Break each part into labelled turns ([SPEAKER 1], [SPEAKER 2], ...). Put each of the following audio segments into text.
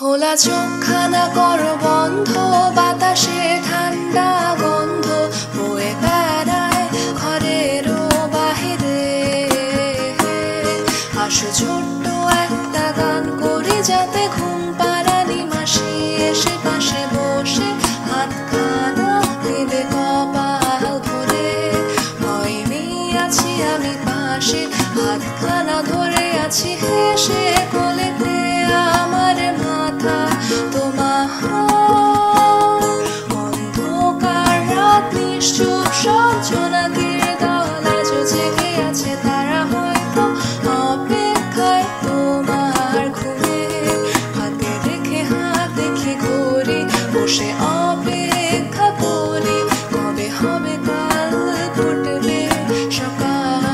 [SPEAKER 1] খোলা চোখখানা কর বন্ধ, বাতাসে ঠান্ডা গন্ধ বয়ে বেড়ায় ঘরেরও বাহিরে। আসো ছোট্ট একটা গান করি, যাতে ঘুম পাড়ানি মাসি এসে পাশে বসে হাতখানা দেবে কপাল ধরে। হয়নি আছি আমি পাশে, হাতখানা ধরে আছি হেসে কোলেতে আমার মাথা তোমার। অন্ধকার রাত নিশ্চুপ সব জোনাকির দল আজও জেগে আছে, তারা হয়তো অপেক্ষায় তোমার ঘুমে। হাতে রেখে হাত দেখি ঘড়ি, বসে অপেক্ষা করি কবে হবে কাল ফুটবে সকাল।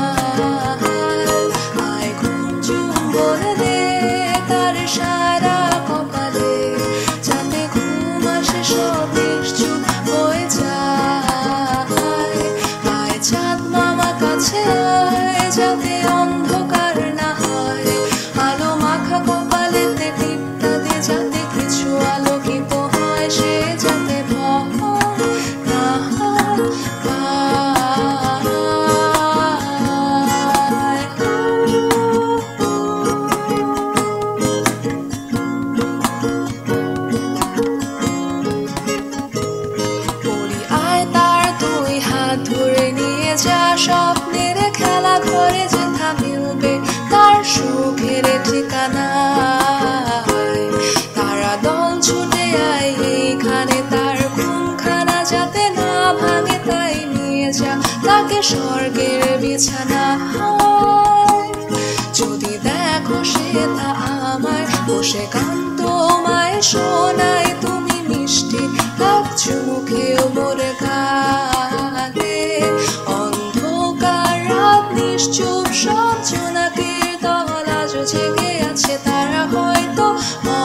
[SPEAKER 1] আয় ঘুম চুম্বন দে তার সারা কপালে, যাতে ঘুম আসে সব নিশ্চুপ হয়ে যায়। আয় চাঁদ মামা কাছে আয়, যাতে অন্ধকার না হয়। আলো মাখা কপালেতে টিপটা দে, যাতে কিছু আলোকিত হয়। সে যাতে ভয় না পায়। পড়ি আয় তার দুই হাত ধরে নিয়ে যা, স্বপ্নের খেলা ঘরে যেথা মিলবে তার সুখের ঠিকানা। তারা দল ছুটে আয় এইখানে, তার ঘুমখানা যাতে না ভাঙে তাই নিয়ে যা তাকে স্বর্গের বিছানা। যদি দেখো সে তা আমায় বসে গান তোমায় শোনায়, তুমি মিষ্টি লাগছো মুখেও মোর গানে। অন্ধকার রাত নিশ্চুপ সব জোনাকির দল আজও জেগে আছে, তারা হয়তো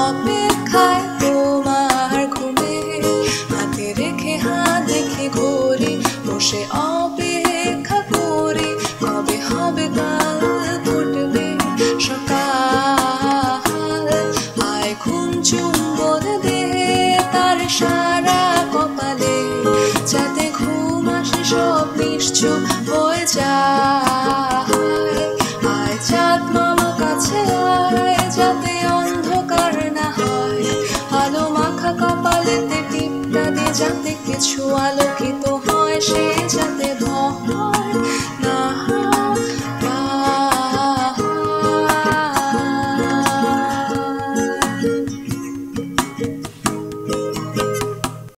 [SPEAKER 1] অপেক্ষায় তোমার ঘুমে। হাতে রেখে হাত দেখি ঘড়ি, বসে অপেক্ষা করি কবে হবে কাল ফুটবে সকাল। আয় ঘুম চুম্বন দে তার সারা কপালে, যাতে ঘুম আসে সব নিশ্চুপ হয়ে যায়। আয় চাঁদ মামা কাছে আয়, যাতে অন্ধকার না হয়। আলো মাখা কপালেতে টিপটা দে, যাতে কিছু আলোকিত